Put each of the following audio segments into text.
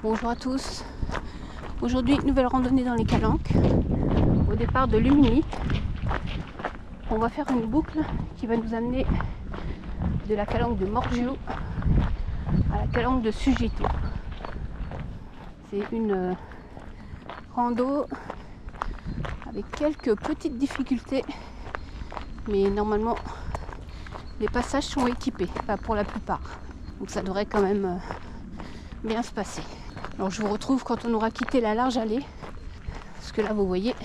Bonjour à tous. Aujourd'hui, nouvelle randonnée dans les Calanques. Au départ de Lumini. On va faire une boucle qui va nous amener de la Calanque de Morgio à la Calanque de Sugito. C'est une rando avec quelques petites difficultés, mais normalement les passages sont équipés, pas pour la plupart. Donc ça devrait quand même bien se passer. Alors je vous retrouve quand on aura quitté la large allée, parce que là vous voyez,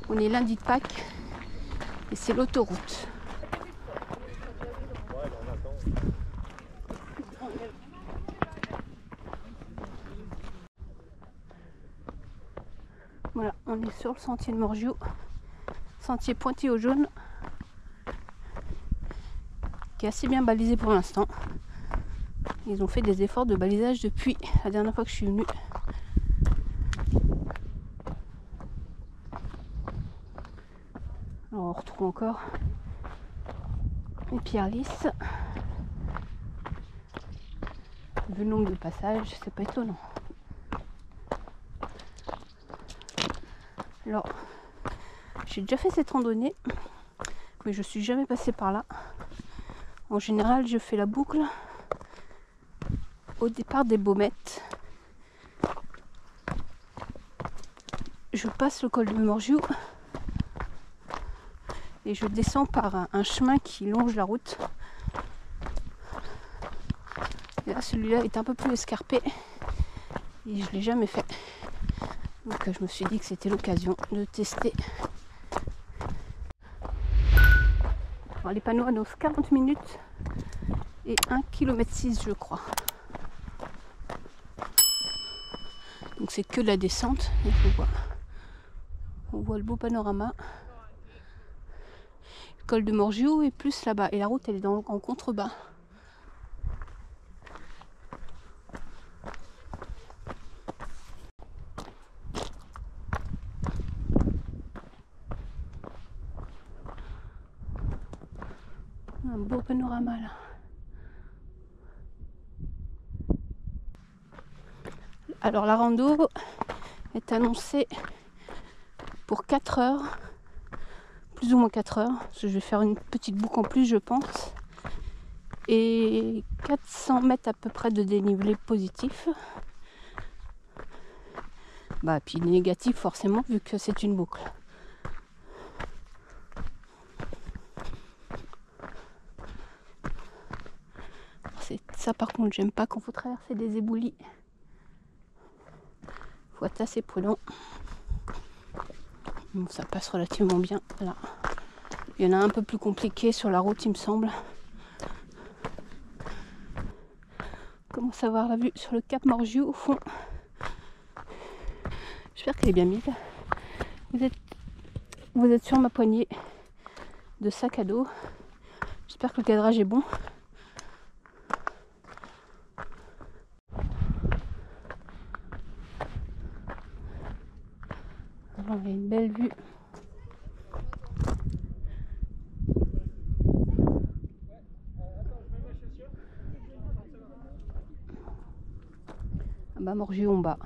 on est lundi de Pâques et c'est l'autoroute. Voilà, on est sur le sentier de Morgio, sentier pointé au jaune, qui est assez bien balisé pour l'instant. Ils ont fait des efforts de balisage depuis la dernière fois que je suis venue. Alors on retrouve encore les pierres lisses. Vu le nombre de passages, c'est pas étonnant. Alors, j'ai déjà fait cette randonnée, mais je suis jamais passée par là. En général, je fais la boucle au départ des Baumettes. Je passe le col de Morgio et je descends par un chemin qui longe la route. Et là, celui-là est un peu plus escarpé et je l'ai jamais fait. Donc je me suis dit que c'était l'occasion de tester. Alors, les panneaux annoncent 40 minutes et 1,6 km je crois. Donc c'est que de la descente. Et on voit le beau panorama. Le col de Morgio est plus là-bas et la route elle est en contrebas. Un beau panorama là. Alors la rando est annoncée pour 4 heures, plus ou moins 4 heures, parce que je vais faire une petite boucle en plus je pense, et 400 mètres à peu près de dénivelé positif. Puis négatif forcément vu que c'est une boucle. C'est ça par contre j'aime pas quand faut traverser des éboulis. Faut être assez prudent. Bon, ça passe relativement bien là. Il y en a un peu plus compliqué sur la route il me semble. On commence à voir la vue sur le cap Morgio au fond. J'espère qu'elle est bien mise. Vous êtes sur ma poignée de sac à dos. J'espère que le cadrage est bon. Alors, il y a une belle vue. Morgio en bas.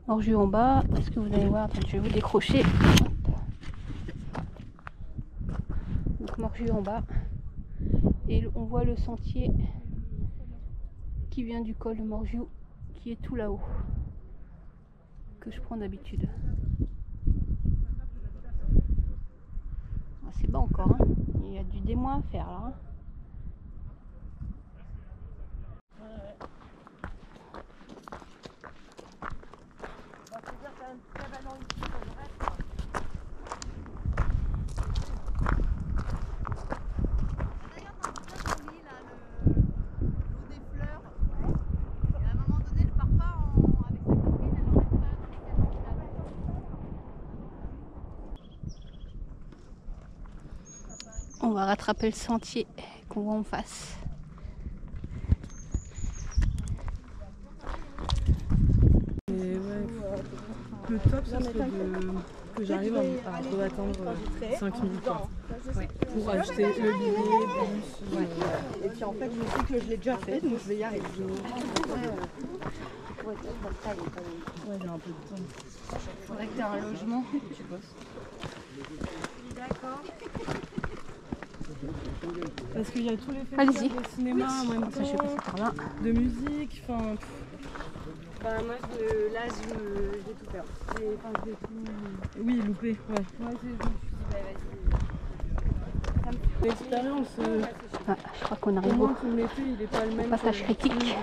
Morgio en bas, est-ce que vous allez voir? Attends, je vais vous décrocher. Donc Morgio en bas. Et on voit le sentier qui vient du col de Morgio, qui est tout là-haut, que je prends d'habitude. C'est bas encore, hein. Il y a du démoi à faire là. On va rattraper le sentier qu'on voit en face. Le top, ce serait que j'arrive à attendre 5 minutes ouais, pour acheter le billet, bus. Ouais. Et puis en fait, je sais que je l'ai déjà fait, donc je vais y arriver. Ouais, j'ai un peu de temps. Faudrait que tu aies un logement. Tu bosses. D'accord. Parce qu'il y a tous les Allez-y. festivals de cinéma en même Ça, je vais passer temps, par là. de musique, enfin... Bah moi là je vais tout faire. Je vais tout... Oui, loupé, ouais. Moi je me suis dit bah vas-y. L'expérience, Ah, je crois qu'on au arrive moins au tout l'été, il est pas le même. passage critique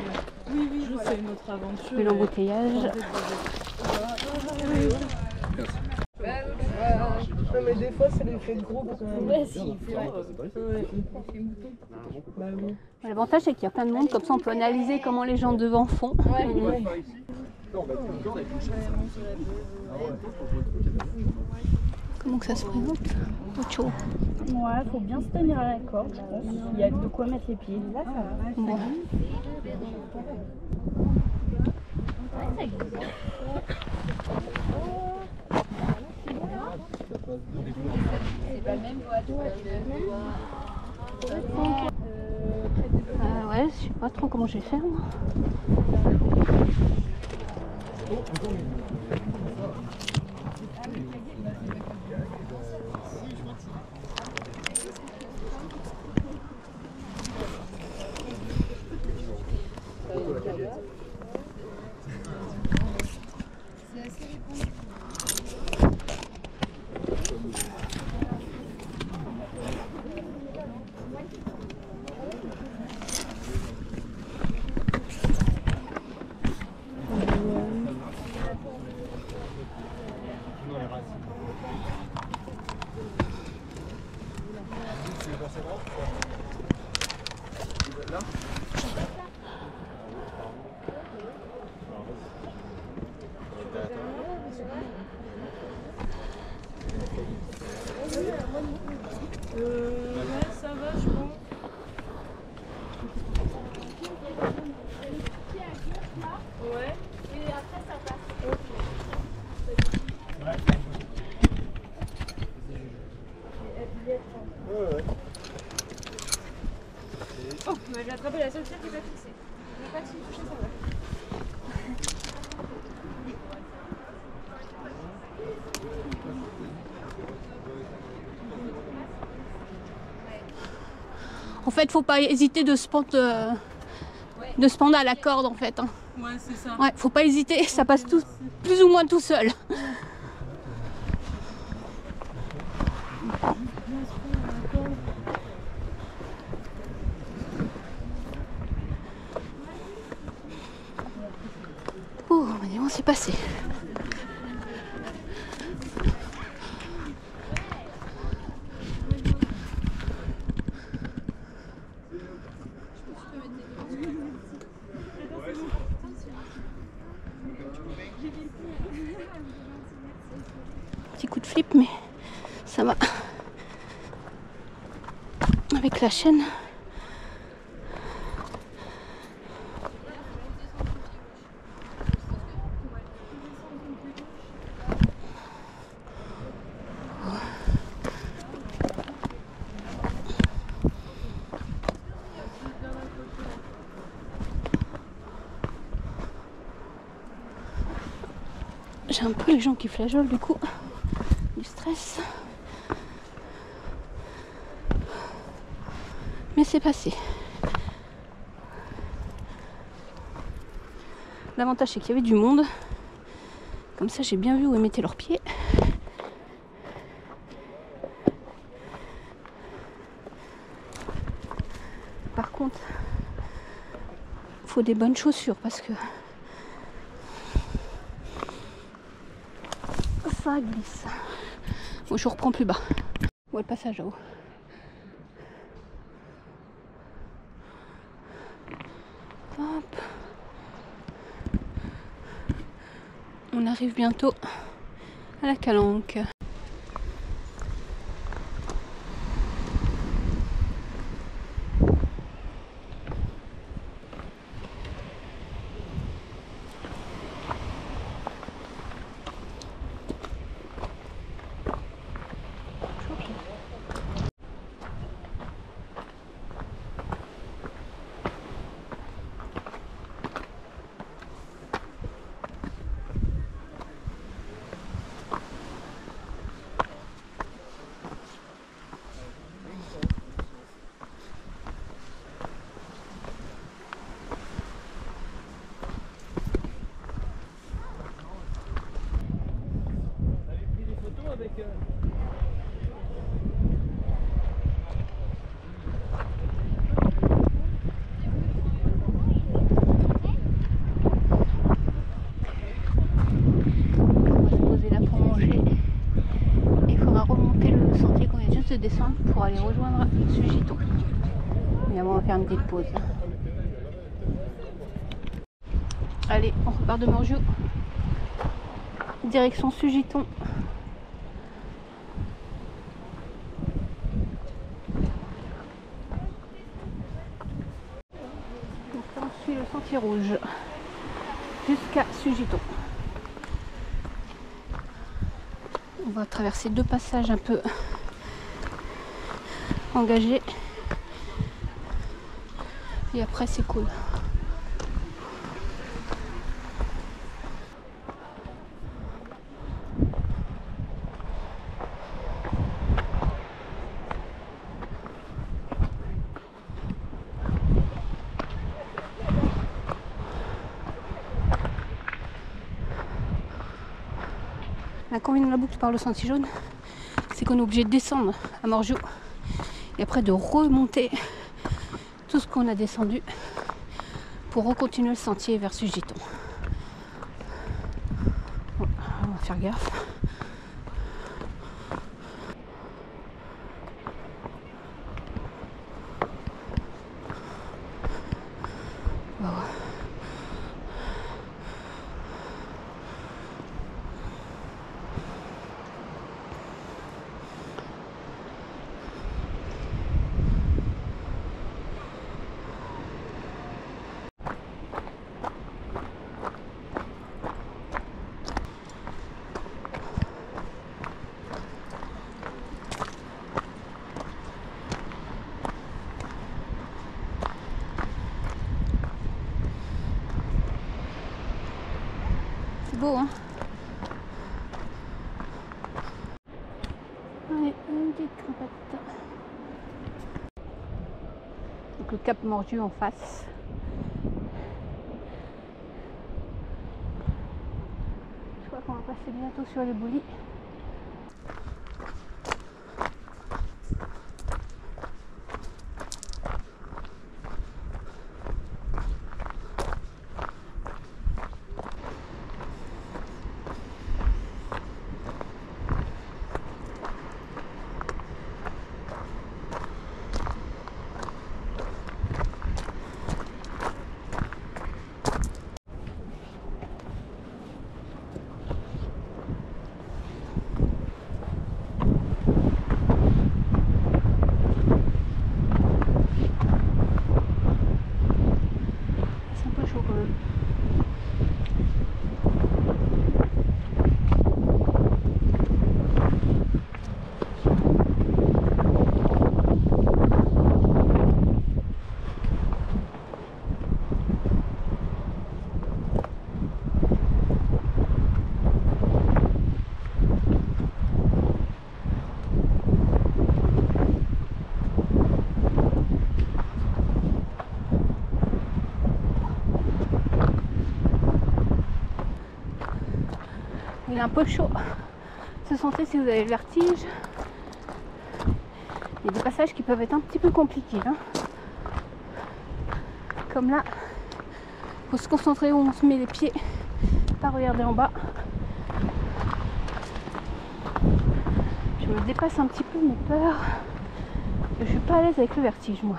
Oui, oui, juste c'est notre aventure. de l'embouteillage. Ouais, mais des fois c'est l'effet de groupe. Ouais, si, c'est vrai. Ouais. Bah oui. L'avantage, c'est qu'il y a plein de monde, comme ça on peut analyser comment les gens devant font. Ouais. Comment que ça se présente? Ocho. Ouais, faut bien se tenir à la corde, je pense. Il y a de quoi mettre les pieds. Là, ça va. Bon. Ouais, je sais pas trop comment je vais faire moi. Ouais, ça va, je pense. Ouais. Et après ça passe. Oh, j'ai attrapé la seule chose qui est pas fixée. Je vais pas toucher ça va. En fait, faut pas hésiter de se pendre à la corde en fait. Hein. Ouais, c'est ça. Ouais, faut pas hésiter, ça passe tout, plus ou moins tout seul. Oh, on s'est passé. Petit coup de flip, mais ça va. Avec la chaîne. J'ai un peu les gens qui flageolent du coup, du stress. Mais c'est passé. L'avantage c'est qu'il y avait du monde. Comme ça j'ai bien vu où ils mettaient leurs pieds. Par contre, il faut des bonnes chaussures parce que ça glisse. Bon, je reprends plus bas. Où est le passage à eau? Hop. On arrive bientôt à la Calanque. descendre pour aller rejoindre Sugiton. Mais avant, on va faire une petite pause. Allez, on repart de Morgiou. Direction Sugiton. Donc là, on suit le sentier rouge jusqu'à Sugiton. On va traverser 2 passages un peu engagés. Et après, c'est cool. L'inconvénient de la boucle par le sentier jaune, c'est qu'on est obligé de descendre à Morgiou et après de remonter tout ce qu'on a descendu pour recontinuer le sentier vers Sugiton. Bon, on va faire gaffe. Wow. C'est beau, hein? Allez, une petite crevette. Donc le cap Morgiou en face. Je crois qu'on va passer bientôt sur les boulis. Il est un peu chaud. Se sentez si vous avez le vertige. Il y a des passages qui peuvent être un petit peu compliqués. Hein. Comme là, il faut se concentrer où on se met les pieds. Pas regarder en bas. Je me dépasse un petit peu mes peurs. Je suis pas à l'aise avec le vertige, moi.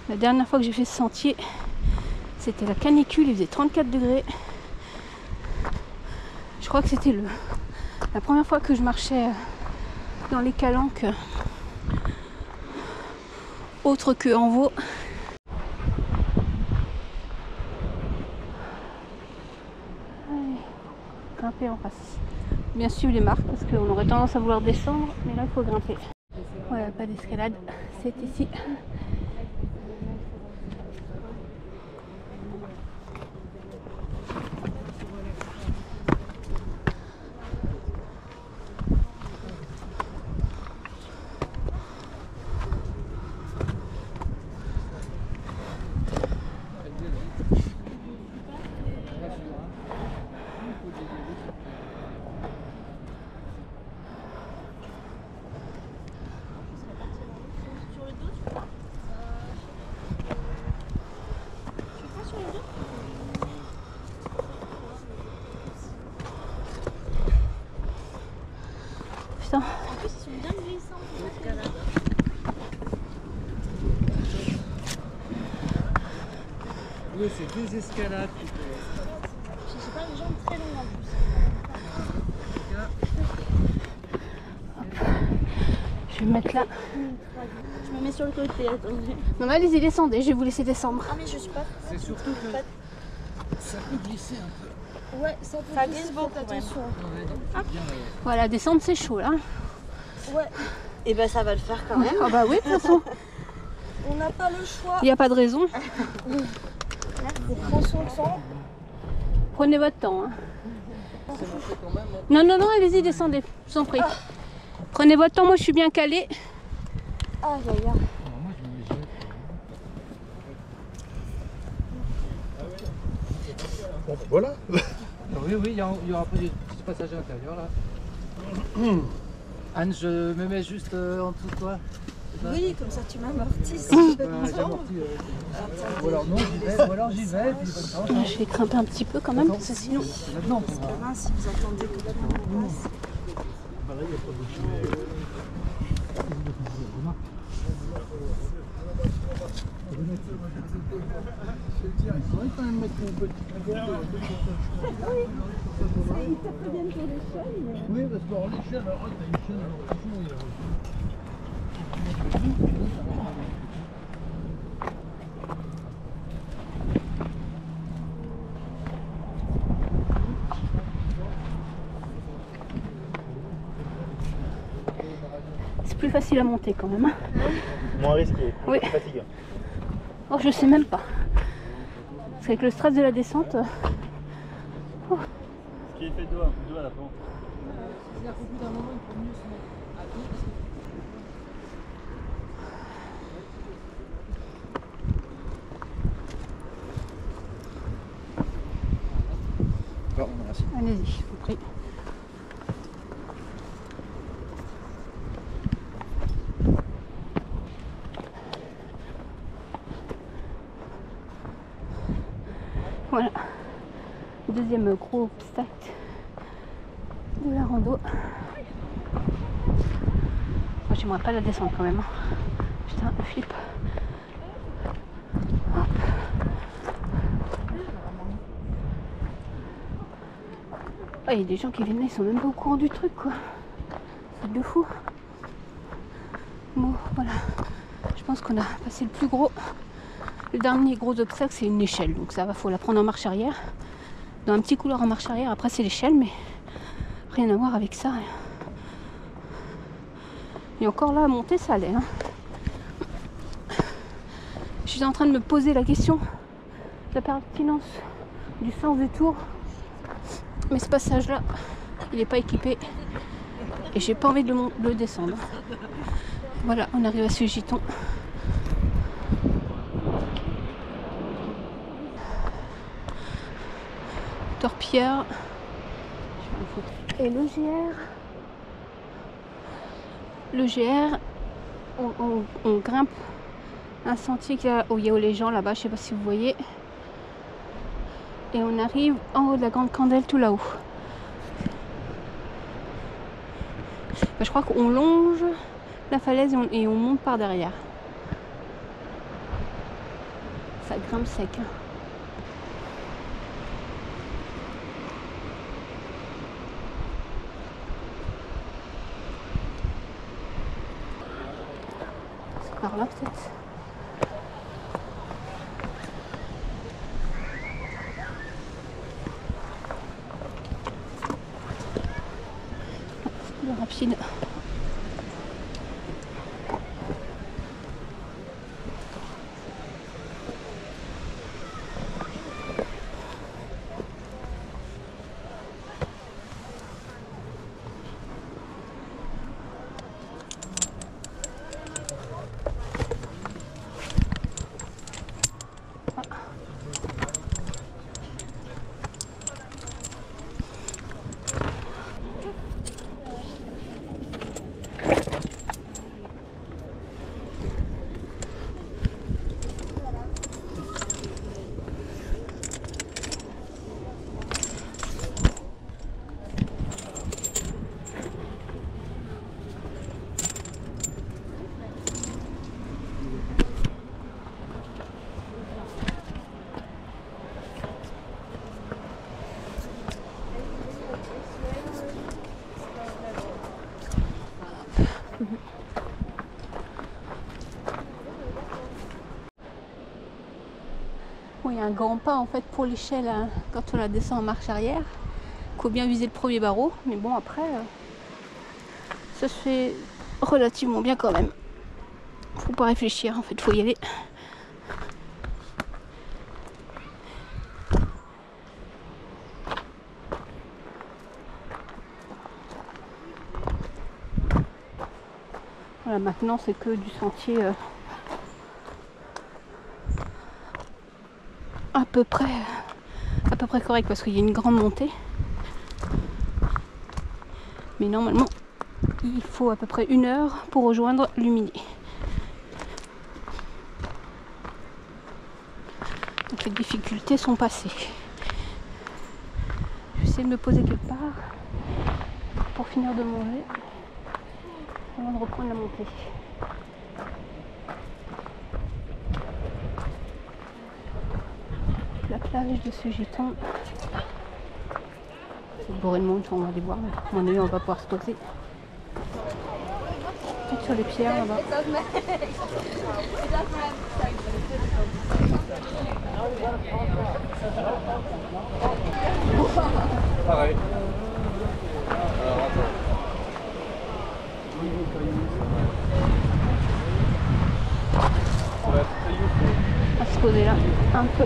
La dernière fois que j'ai fait ce sentier, c'était la canicule, il faisait 34 degrés. Je crois que c'était la première fois que je marchais dans les calanques autre que en veau. Allez, grimper en face. Bien suivre les marques parce qu'on aurait tendance à vouloir descendre, mais là il faut grimper. Voilà, pas d'escalade, c'est ici. Oui, c'est des escalades. J'ai pas les jambes très longues en plus. Je vais me mettre là. Je me mets sur le côté, attendez. Non mais allez-y, descendez, je vais vous laisser descendre. Ah mais je suis pas... C'est surtout que ça peut glisser un peu. Ouais, ça glisse beaucoup, attention. Ouais, donc bien, Voilà, descendre c'est chaud là. Ouais. Et ben ça va le faire quand même. Ah bah oui, de toute façon, On n'a pas le choix. il n'y a pas de raison. On prend son temps. Prenez votre temps. Hein. c'est monté quand même. Hein. Non, non, non, allez-y, descendez, je vous en prie. Prenez votre temps, moi je suis bien calée. Aïe aïe aïe. Non, moi, je me mets jamais. Bon, ben voilà. Oui, oui, il y aura après des petits passages à l'intérieur là. Anne, je me mets juste en dessous de toi. Oui, comme ça tu m'amortisses. J'amortis. Ou alors non, j'y vais, ou alors j'y vais, et puis comme ça. Je vais grimper un petit peu quand même, parce que sinon... Maintenant, on va. Demain, si vous attendez que tout le monde passe. Oui, parce qu'en l'échelle, alors t'as une chaîne, alors franchement, il y a... C'est plus facile à monter quand même. Hein. Moins risqué, Oui. fatigant. Oh, je sais même pas. Parce qu'avec le stress de la descente... Ce qui est fait de à la pente. C'est-à-dire qu'au bout d'un moment, il faut mieux se mettre à dos parce que Pardon, merci. Allez-y, je vous prie. Voilà. Deuxième gros obstacle de la rando. Moi, j'aimerais pas la descendre quand même. Hein. Putain, le flip. Hop. Ah, il y a des gens qui viennent là, ils sont même pas au courant du truc, quoi. C'est de fou. Bon, voilà. Je pense qu'on a passé le plus gros. Le dernier gros obstacle, c'est une échelle. Donc ça va, faut la prendre en marche arrière. Dans un petit couloir en marche arrière. Après, c'est l'échelle, mais rien à voir avec ça. Et encore là, à monter, ça allait. Hein. Je suis en train de me poser la question de la pertinence du sens du tour. Mais ce passage-là, il n'est pas équipé. Et j'ai pas envie de le descendre. Voilà, on arrive à ce giton. Torpilleur. Et le GR, on grimpe un sentier où il y a les gens là-bas, je sais pas si vous voyez. Et on arrive en haut de la grande candelle tout là-haut. Je crois qu'on longe la falaise et on monte par derrière. Ça grimpe sec. Hein. C'est par là peut-être. C'est plus rapide. Bon, il y a un grand pas en fait pour l'échelle hein, quand on la descend en marche arrière. Il faut bien viser le premier barreau, mais bon après ça se fait relativement bien quand même. Faut pas réfléchir, en fait, faut y aller. Voilà, maintenant c'est que du sentier à peu près correct parce qu'il y a une grande montée. Mais normalement, il faut à peu près 1 heure pour rejoindre Luminy. Donc les difficultés sont passées. Je vais essayer de me poser quelque part pour finir de manger avant de reprendre la montée. La plage de Sugiton. C'est bourré de monde, on va aller voir. À mon avis, on va pouvoir se poser. Peut-être sur les pierres là-bas. Pareil. Alors attends. On va se poser là un peu.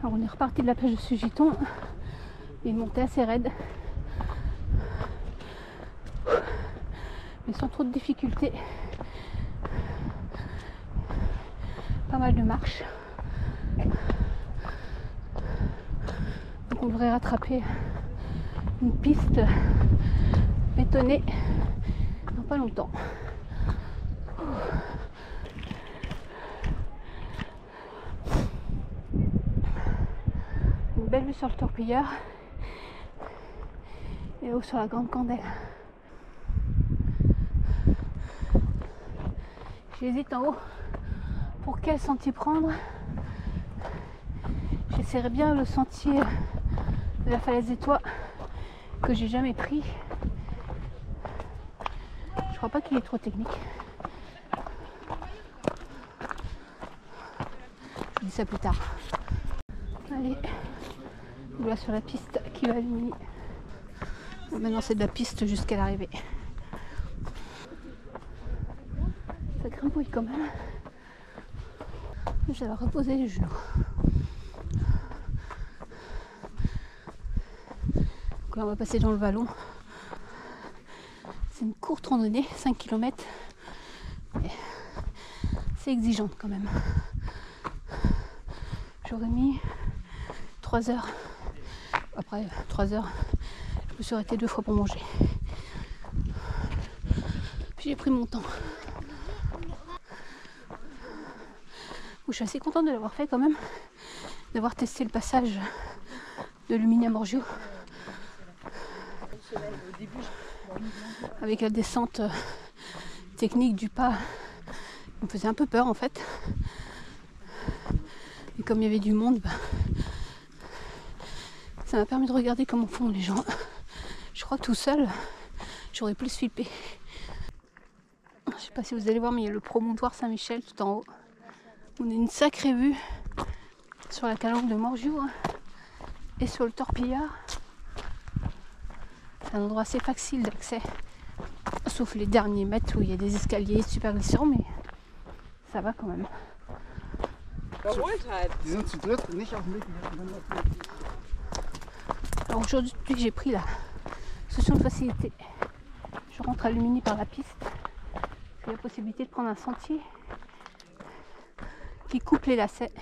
Alors on est reparti de la plage de Sugiton et une montée assez raide, mais sans trop de difficultés. Pas mal de marches, donc on devrait rattraper une piste bétonnée dans pas longtemps. Belle vue sur le torpilleur et haut sur la grande candelle. J'hésite en haut pour quel sentier prendre. J'essaierai bien le sentier de la falaise des toits que j'ai jamais pris. Je crois pas qu'il est trop technique. Je vous dis ça plus tard. Allez. Voilà sur la piste qui va à Luminy. Bon, maintenant c'est de la piste jusqu'à l'arrivée. Ça grimpouille quand même. J'avais reposé les genoux. Donc là on va passer dans le vallon. C'est une courte randonnée, 5 km. Mais c'est exigeante quand même. J'aurais mis 3 heures. Après 3 heures, je me suis arrêtée 2 fois pour manger. Puis j'ai pris mon temps. Je suis assez contente de l'avoir fait quand même, d'avoir testé le passage de Luminy à Morgio. Avec la descente technique du pas, on me faisait un peu peur en fait. Et comme il y avait du monde, ça m'a permis de regarder comment font les gens. Je crois que tout seul, j'aurais plus flippé. Je sais pas si vous allez voir, mais il y a le promontoire Saint-Michel tout en haut. On a une sacrée vue sur la calanque de Morgio et sur le torpillard. C'est un endroit assez facile d'accès, sauf les derniers mètres où il y a des escaliers super glissants, mais ça va quand même. Die sind zu dritt, nicht auf dem Weg. Alors aujourd'hui j'ai pris la solution de facilité. Je rentre à Luminy par la piste. J'ai la possibilité de prendre un sentier qui coupe les lacets.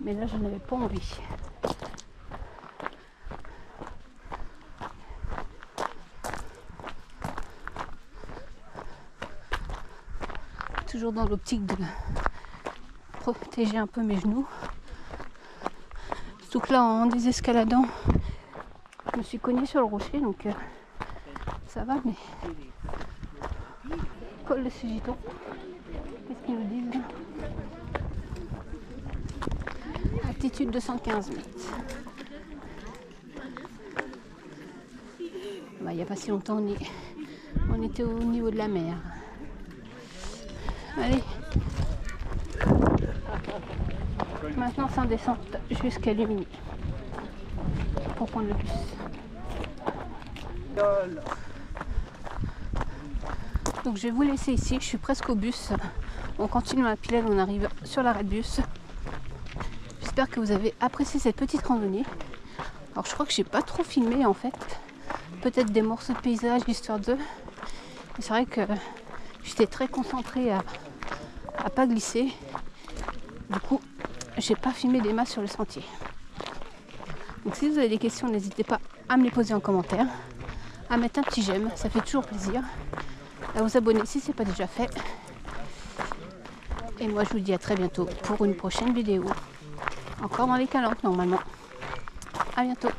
Mais là je n'avais pas envie. Toujours dans l'optique de protéger un peu mes genoux. Surtout que là, en désescaladant, je me suis cognée sur le rocher, donc ça va, mais col de Sigiton, qu'est-ce qu'ils nous disent là? Altitude 215 mètres. Bah, il n'y a pas si longtemps, on était au niveau de la mer. Allez. Maintenant, c'est en descente jusqu'à Lumini pour prendre le bus. Donc je vais vous laisser ici, je suis presque au bus. On continue à Pilel, on arrive sur l'arrêt de bus. J'espère que vous avez apprécié cette petite randonnée. Alors je crois que j'ai pas trop filmé en fait. Peut-être des morceaux de paysage, histoire de. Mais c'est vrai que j'étais très concentrée à pas glisser. Du coup, j'ai pas filmé des masses sur le sentier. Donc si vous avez des questions, n'hésitez pas à me les poser en commentaire, à mettre un petit j'aime, ça fait toujours plaisir, à vous abonner si ce n'est pas déjà fait. Et moi je vous dis à très bientôt pour une prochaine vidéo. Encore dans les Calanques normalement. À bientôt.